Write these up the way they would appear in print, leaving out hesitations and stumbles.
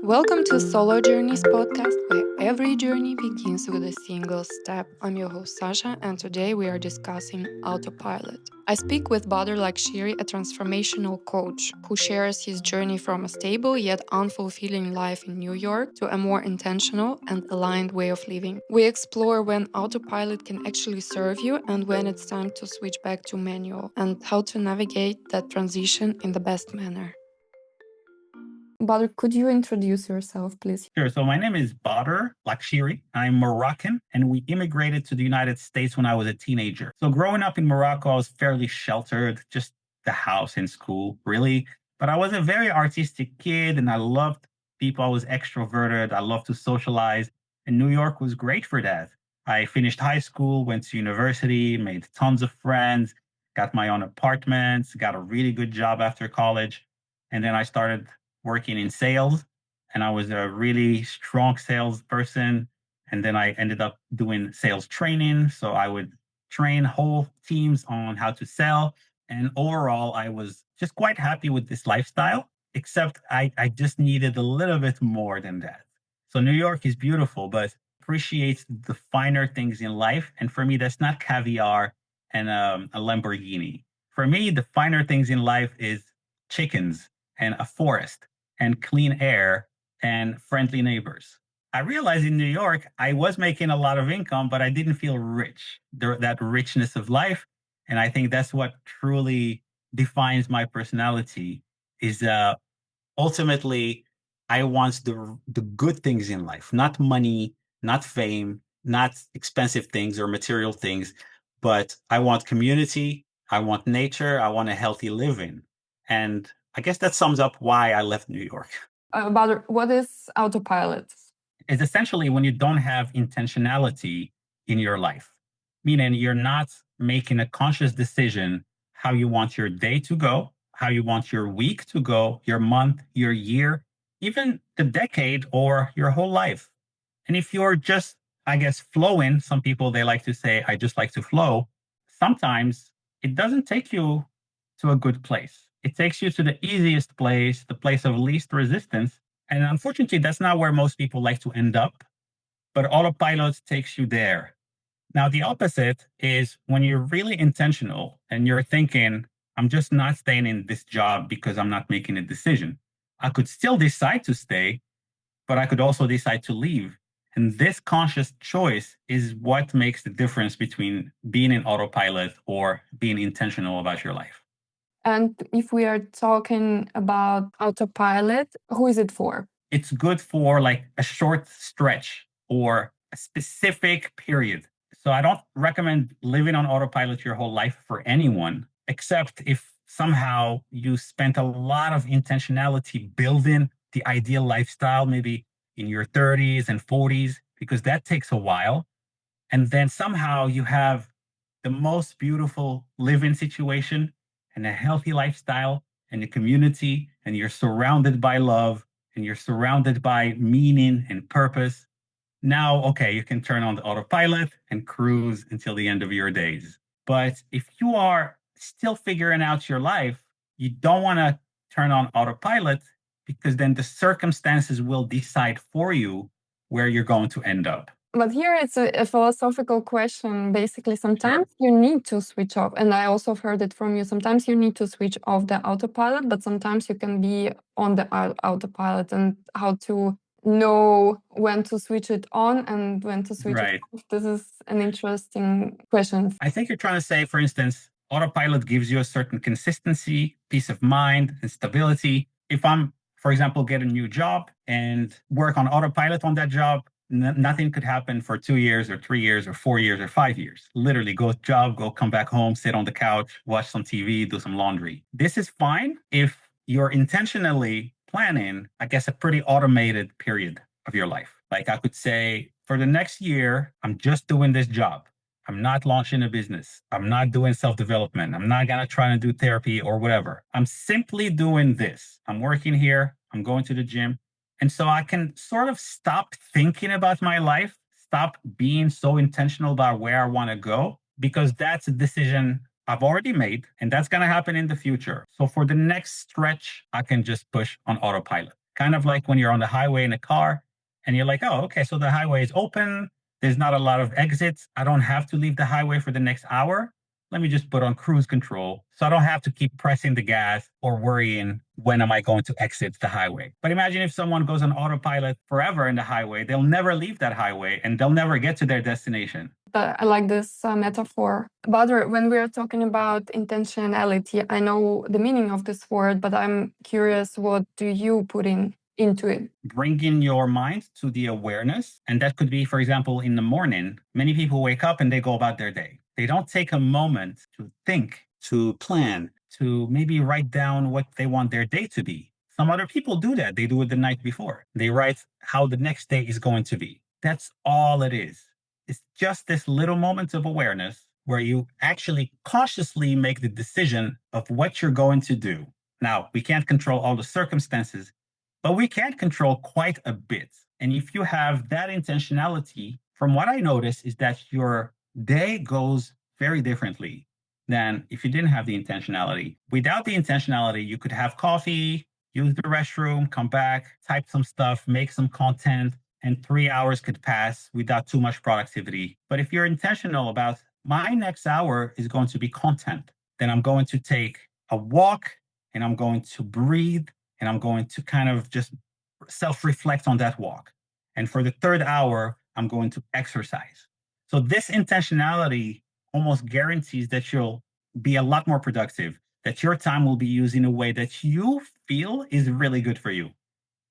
Welcome to Solo Journeys podcast, where every journey begins with a single step. I'm your host Sasha, and today we are discussing autopilot. I speak with Badr Lakshiri, a transformational coach who shares his journey from a stable yet unfulfilling life in New York to a more intentional and aligned way of living. We explore when autopilot can actually serve you and when it's time to switch back to manual, and how to navigate that transition in the best manner. Badr, could you introduce yourself, please? Sure. So my name is Badr Lakshiri. I'm Moroccan, and we immigrated to the United States when I was a teenager. So growing up in Morocco, I was fairly sheltered, just the house and school, really. But I was a very artistic kid, and I loved people. I was extroverted. I loved to socialize, and New York was great for that. I finished high school, went to university, made tons of friends, got my own apartments, got a really good job after college, and then I started working in sales, and I was a really strong salesperson. And then I ended up doing sales training. So I would train whole teams on how to sell. And overall, I was just quite happy with this lifestyle, except I just needed a little bit more than that. So New York is beautiful, but appreciates the finer things in life. And for me, that's not caviar and a Lamborghini. For me, the finer things in life is chickens and a forest and clean air and friendly neighbors. I realized in New York, I was making a lot of income, but I didn't feel rich, that richness of life. And I think that's what truly defines my personality is ultimately, I want the good things in life, not money, not fame, not expensive things or material things, but I want community, I want nature, I want a healthy living. And I guess that sums up why I left New York. Badr, what is autopilot? It's essentially when you don't have intentionality in your life, meaning you're not making a conscious decision how you want your day to go, how you want your week to go, your month, your year, even the decade or your whole life. And if you're just, I guess, flowing, some people, they like to say, I just like to flow. Sometimes it doesn't take you to a good place. It takes you to the easiest place, the place of least resistance. And unfortunately, that's not where most people like to end up. But autopilot takes you there. Now, the opposite is when you're really intentional and you're thinking, I'm just not staying in this job because I'm not making a decision. I could still decide to stay, but I could also decide to leave. And this conscious choice is what makes the difference between being in autopilot or being intentional about your life. And if we are talking about autopilot, who is it for? It's good for like a short stretch or a specific period. So I don't recommend living on autopilot your whole life for anyone, except if somehow you spent a lot of intentionality building the ideal lifestyle, maybe in your 30s and 40s, because that takes a while. And then somehow you have the most beautiful living situation and a healthy lifestyle and a community, and you're surrounded by love and you're surrounded by meaning and purpose. Now, okay, you can turn on the autopilot and cruise until the end of your days. But if you are still figuring out your life, you don't want to turn on autopilot because then the circumstances will decide for you where you're going to end up. But here it's a philosophical question. Basically, sometimes you need to switch off. And I also heard it from you. Sometimes you need to switch off the autopilot, but sometimes you can be on the autopilot, and how to know when to switch it on and when to switch it off. This is an interesting question. I think you're trying to say, for instance, autopilot gives you a certain consistency, peace of mind, and stability. If I'm, for example, get a new job and work on autopilot on that job, nothing could happen for 2 years or 3 years or 4 years or 5 years. Literally go job, go come back home, sit on the couch, watch some TV, do some laundry. This is fine if you're intentionally planning, I guess, a pretty automated period of your life. Like I could say, for the next year, I'm just doing this job. I'm not launching a business. I'm not doing self-development. I'm not going to try to do therapy or whatever. I'm simply doing this. I'm working here. I'm going to the gym. And so I can sort of stop thinking about my life, stop being so intentional about where I want to go, because that's a decision I've already made, and that's going to happen in the future. So for the next stretch, I can just push on autopilot. Kind of like when you're on the highway in a car and you're like, oh, okay, so the highway is open. There's not a lot of exits. I don't have to leave the highway for the next hour. Let me just put on cruise control so I don't have to keep pressing the gas or worrying when am I going to exit the highway. But imagine if someone goes on autopilot forever in the highway, they'll never leave that highway and they'll never get to their destination. I like this metaphor. Badr, when we are talking about intentionality, I know the meaning of this word, but I'm curious, what do you put into it? Bringing your mind to the awareness. And that could be, for example, in the morning, many people wake up and they go about their day. They don't take a moment to think, to plan, to maybe write down what they want their day to be. Some other people do that. They do it the night before. They write how the next day is going to be. That's all it is. It's just this little moment of awareness where you actually cautiously make the decision of what you're going to do. Now, we can't control all the circumstances, but we can control quite a bit. And if you have that intentionality, from what I notice is that your day goes very differently than if you didn't have the intentionality. Without the intentionality, you could have coffee, use the restroom, come back, type some stuff, make some content, and 3 hours could pass without too much productivity. But if you're intentional about my next hour is going to be content, then I'm going to take a walk and I'm going to breathe and I'm going to kind of just self reflect on that walk. And for the third hour, I'm going to exercise. So this intentionality almost guarantees that you'll be a lot more productive, that your time will be used in a way that you feel is really good for you,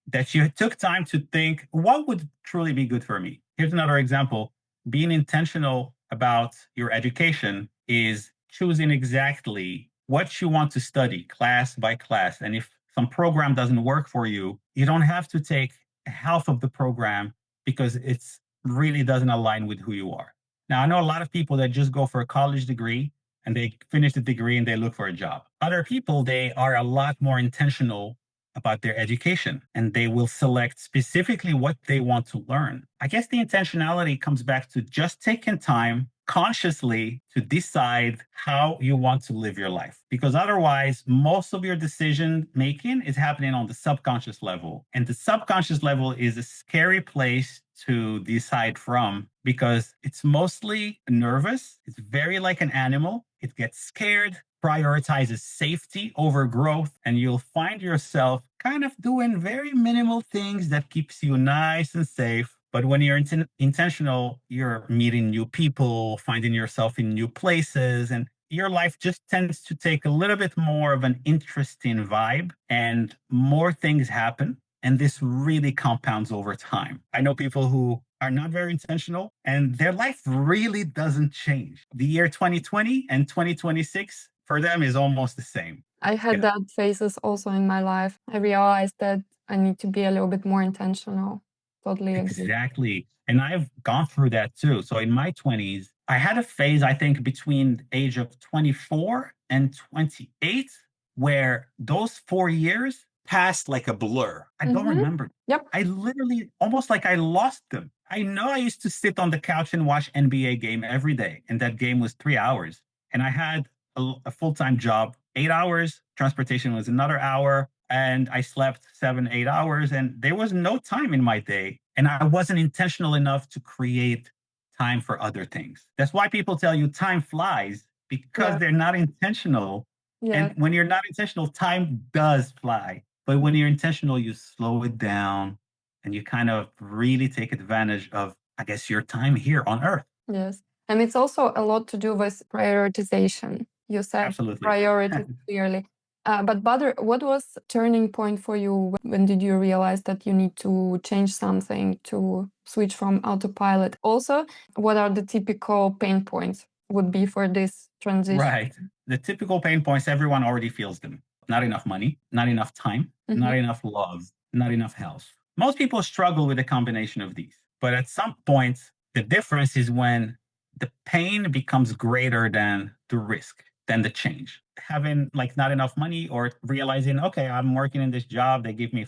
that you took time to think, what would truly be good for me? Here's another example. Being intentional about your education is choosing exactly what you want to study class by class. And if some program doesn't work for you, you don't have to take half of the program because it's really doesn't align with who you are. Now, I know a lot of people that just go for a college degree and they finish the degree and they look for a job. Other people, they are a lot more intentional about their education and they will select specifically what they want to learn. I guess the intentionality comes back to just taking time consciously to decide how you want to live your life. Because otherwise, most of your decision making is happening on the subconscious level. And the subconscious level is a scary place to decide from because it's mostly nervous. It's very like an animal. It gets scared, prioritizes safety over growth, and you'll find yourself kind of doing very minimal things that keeps you nice and safe. But when you're intentional, you're meeting new people, finding yourself in new places, and your life just tends to take a little bit more of an interesting vibe and more things happen. And this really compounds over time. I know people who are not very intentional and their life really doesn't change. The year 2020 and 2026 for them is almost the same. I had that phases also in my life. I realized that I need to be a little bit more intentional. Totally agree. Exactly. And I've gone through that too. So in my 20s, I had a phase, I think, between the age of 24 and 28, where those 4 years passed like a blur. I don't remember. Yep. I literally almost like I lost them. I know I used to sit on the couch and watch NBA game every day, and that game was 3 hours. And I had a full-time job, 8 hours. Transportation was another hour and I slept 7, 8 hours, and there was no time in my day. And I wasn't intentional enough to create time for other things. That's why people tell you time flies because Yeah. they're not intentional. Yeah. And when you're not intentional, time does fly. But when you're intentional, you slow it down and you kind of really take advantage of, I guess, your time here on earth. Yes. And it's also a lot to do with prioritization. You said Absolutely. priorities clearly. But Badr, what was turning point for you? When did you realize that you need to change something to switch from autopilot? Also, what are the typical pain points would be for this transition? Right. The typical pain points, everyone already feels them. Not enough money, not enough time, not enough love, not enough health. Most people struggle with a combination of these. But at some point, the difference is when the pain becomes greater than the risk, than the change. Having like not enough money or realizing, okay, I'm working in this job, they give me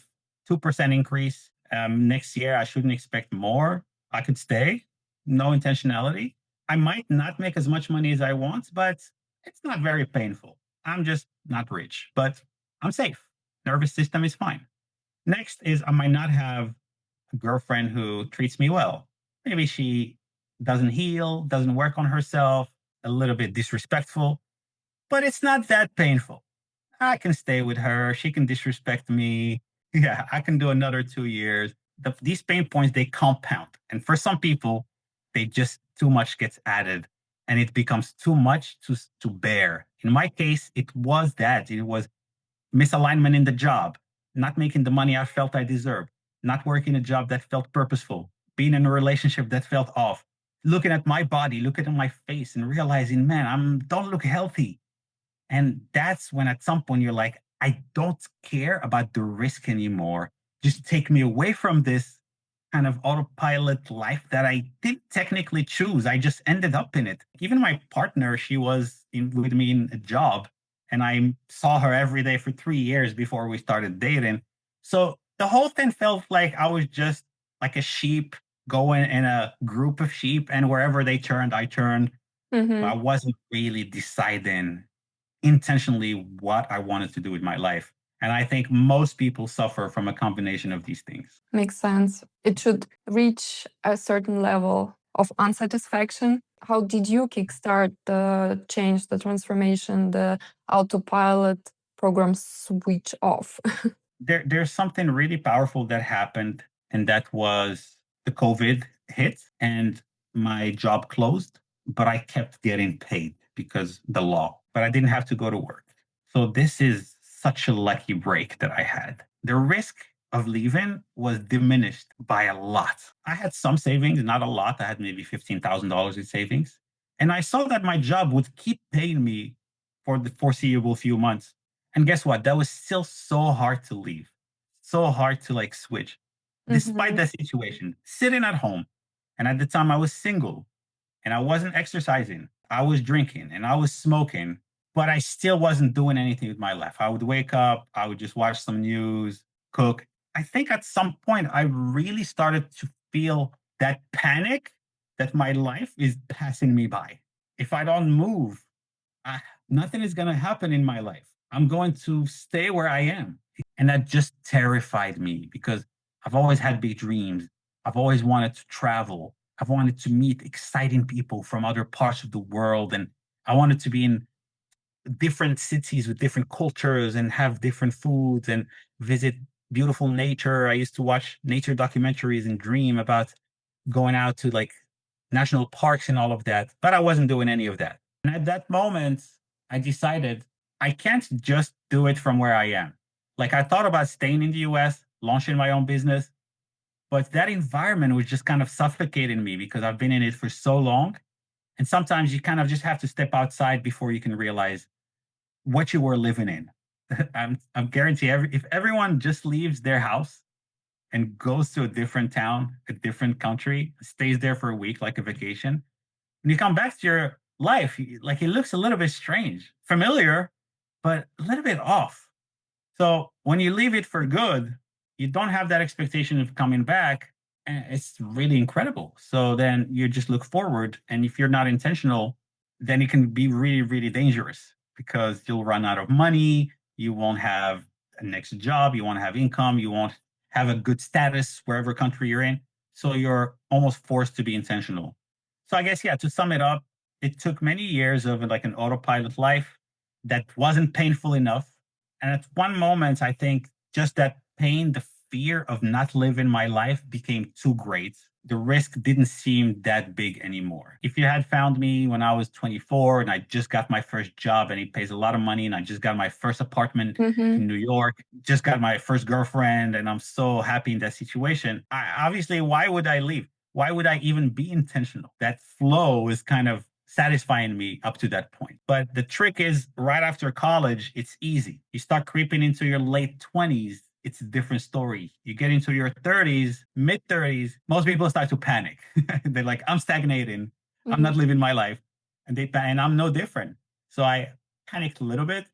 2% increase. Next year, I shouldn't expect more. I could stay, no intentionality. I might not make as much money as I want, but it's not very painful. I'm just not rich, but I'm safe. Nervous system is fine. Next is I might not have a girlfriend who treats me well. Maybe she doesn't heal, doesn't work on herself, a little bit disrespectful, but it's not that painful. I can stay with her. She can disrespect me. Yeah, I can do another 2 years. These pain points, they compound. And for some people, they just too much gets added and it becomes too much to bear. In my case, it was that. It was misalignment in the job, not making the money I felt I deserved, not working a job that felt purposeful, being in a relationship that felt off, looking at my body, looking at my face and realizing, man, I don't look healthy. And that's when at some point you're like, I don't care about the risk anymore. Just take me away from this kind of autopilot life that I didn't technically choose. I just ended up in it. Even my partner, she was with me in a job, and I saw her every day for 3 years before we started dating. So the whole thing felt like I was just like a sheep going in a group of sheep, and wherever they turned, I turned. I Hmm. wasn't really deciding intentionally what I wanted to do with my life. And I think most people suffer from a combination of these things. Makes sense. It should reach a certain level of unsatisfaction. How did you kickstart the change, the transformation, the autopilot program switch off? There's something really powerful that happened, and that was the COVID hit and my job closed, but I kept getting paid because the law, but I didn't have to go to work. So this is such a lucky break that I had. The risk of leaving was diminished by a lot. I had some savings, not a lot. I had maybe $15,000 in savings. And I saw that my job would keep paying me for the foreseeable few months. And guess what? That was still so hard to leave, so hard to like switch, despite Hmm. that situation, sitting at home. And at the time, I was single and I wasn't exercising. I was drinking and I was smoking, but I still wasn't doing anything with my life. I would wake up, I would just watch some news, cook. I think at some point, I really started to feel that panic that my life is passing me by. If I don't move, I, nothing is going to happen in my life. I'm going to stay where I am. And that just terrified me because I've always had big dreams. I've always wanted to travel. I've wanted to meet exciting people from other parts of the world. And I wanted to be in different cities with different cultures and have different foods and visit beautiful nature. I used to watch nature documentaries and dream about going out to like national parks and all of that, but I wasn't doing any of that. And at that moment, I decided I can't just do it from where I am. Like I thought about staying in the US, launching my own business, but that environment was just kind of suffocating me because I've been in it for so long. And sometimes you kind of just have to step outside before you can realize what you were living in. I'm guarantee if everyone just leaves their house and goes to a different town, a different country, stays there for a week like a vacation, when you come back to your life, like it looks a little bit strange, familiar, but a little bit off. So when you leave it for good, you don't have that expectation of coming back. And it's really incredible. So then you just look forward. And if you're not intentional, then it can be really, really dangerous because you'll run out of money. You won't have a next job. You won't have income. You won't have a good status wherever country you're in. So you're almost forced to be intentional. So I guess, yeah, to sum it up, it took many years of like an autopilot life that wasn't painful enough, and at one moment, I think just that pain, the fear of not living my life became too great. The risk didn't seem that big anymore. If you had found me when I was 24 and I just got my first job and it pays a lot of money and I just got my first apartment Hmm. in New York, just got my first girlfriend, and I'm so happy in that situation, obviously, why would I leave? Why would I even be intentional? That flow is kind of satisfying me up to that point. But the trick is right after college, it's easy. You start creeping into your late 20s, it's a different story. You get into your 30s, mid 30s, most people start to panic. They're like, I'm stagnating. I'm not Hmm. living my life. And I'm no different. So I panicked a little bit,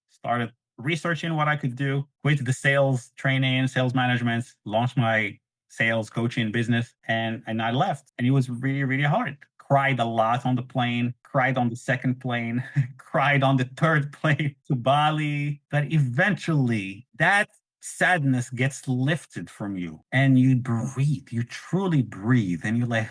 started researching what I could do, quit the sales training, sales management, launched my sales coaching business, and I left. And it was really, really hard. Cried a lot on the plane, cried on the second plane, cried on the third plane to Bali. But eventually that sadness gets lifted from you and you breathe, you truly breathe, and you're like,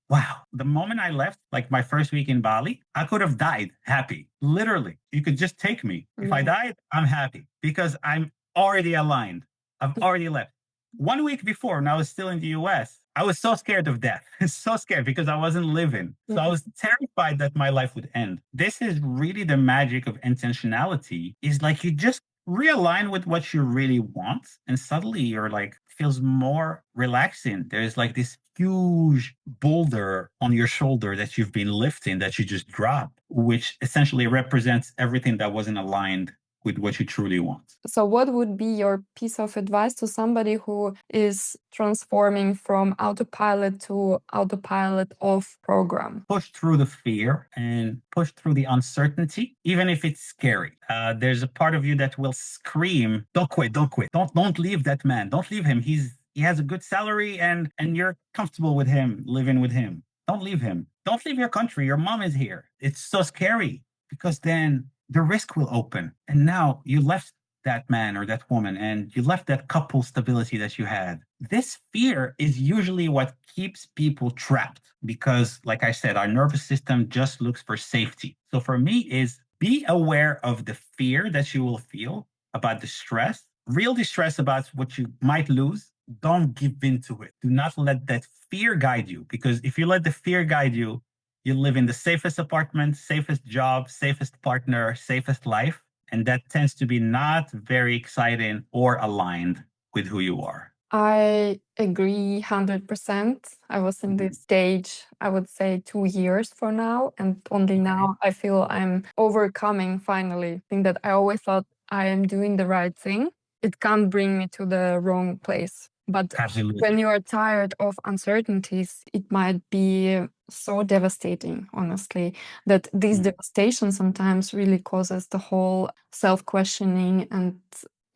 wow. The moment I left, like my first week in Bali, I could have died happy. Literally, you could just take me. If I Yeah. died, I'm happy because I'm already aligned. I've already left. 1 week before, when I was still in the US, I was so scared of death, so scared because I wasn't living. So I Mhm. was terrified that my life would end. This is really the magic of intentionality, is like you just realign with what you really want, and suddenly you're like, feels more relaxing. There's like this huge boulder on your shoulder that you've been lifting that you just drop, which essentially represents everything that wasn't aligned with what you truly want. So, what would be your piece of advice to somebody who is transforming from autopilot to autopilot off program? Push through the fear and push through the uncertainty, even if it's scary. There's a part of you that will scream, "Don't quit! Don't quit! Don't leave that man! Don't leave him! He has a good salary and you're comfortable with him, living with him. Don't leave him! Don't leave your country! Your mom is here." It's so scary because then the risk will open, and now you left that man or that woman and you left that couple stability that you had. This fear is usually what keeps people trapped because, like I said, our nervous system just looks for safety. So for me is be aware of the fear that you will feel about the stress, real distress about what you might lose. Don't give in to it. Do not let that fear guide you, because if you let the fear guide you, you live in the safest apartment, safest job, safest partner, safest life. And that tends to be not very exciting or aligned with who you are. I agree 100%. I was in Mhm. this stage, I would say 2 years for now. And only Okay. now I feel I'm overcoming finally. Thing that I always thought I am doing the right thing. It can't bring me to the wrong place. But when Absolutely. you are tired of uncertainties, it might be so devastating, honestly, that this Mhm. devastation sometimes really causes the whole self questioning. And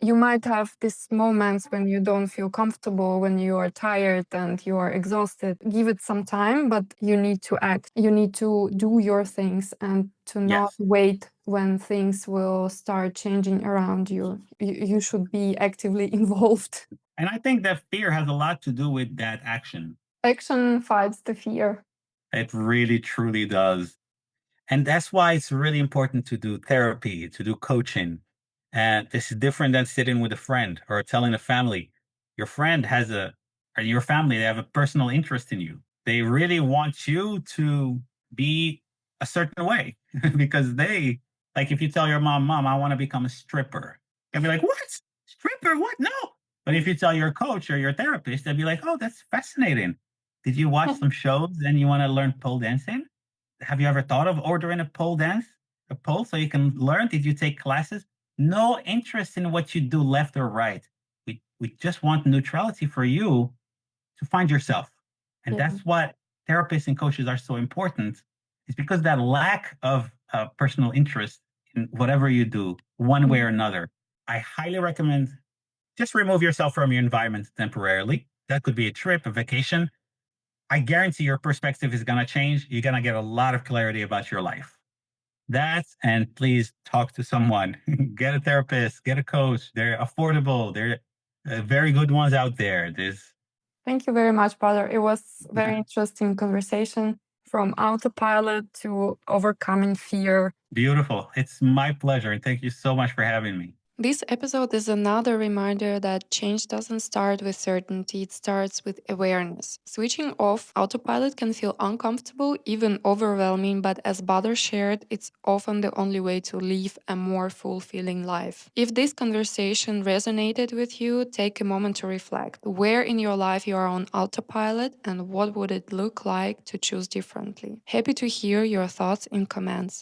you might have these moments when you don't feel comfortable, when you are tired and you are exhausted. Give it some time, but you need to act. You need to do your things and to not Yes. wait when things will start changing around you. You should be actively involved. And I think that fear has a lot to do with that action. Action fights the fear. It really, truly does. And that's why it's really important to do therapy, to do coaching. And this is different than sitting with a friend or telling a family. Your friend has a, or your family, they have a personal interest in you. They really want you to be a certain way because they, like if you tell your mom, "Mom, I want to become a stripper," they'll be like, "What? Stripper? What? No." But if you tell your coach or your therapist, they'll be like, "Oh, that's fascinating. Did you watch some shows and you want to learn pole dancing? Have you ever thought of ordering a pole dance, a pole so you can learn? Did you take classes?" No interest in what you do left or right. We just want neutrality for you to find yourself. And Yeah. that's what therapists and coaches are so important. It's because that lack of personal interest in whatever you do, one way or another, I highly recommend just remove yourself from your environment temporarily. That could be a trip, a vacation. I guarantee your perspective is going to change. You're going to get a lot of clarity about your life. That's, and please talk to someone, get a therapist, get a coach. They're affordable. They're very good ones out there. There's Thank you very much, brother. It was very interesting conversation from autopilot to overcoming fear. beautiful. It's my pleasure. And thank you so much for having me. This episode is another reminder that change doesn't start with certainty, it starts with awareness. Switching off autopilot can feel uncomfortable, even overwhelming, but as Badr shared, it's often the only way to live a more fulfilling life. If this conversation resonated with you, take a moment to reflect. Where in your life you are on autopilot and what would it look like to choose differently? Happy to hear your thoughts in comments.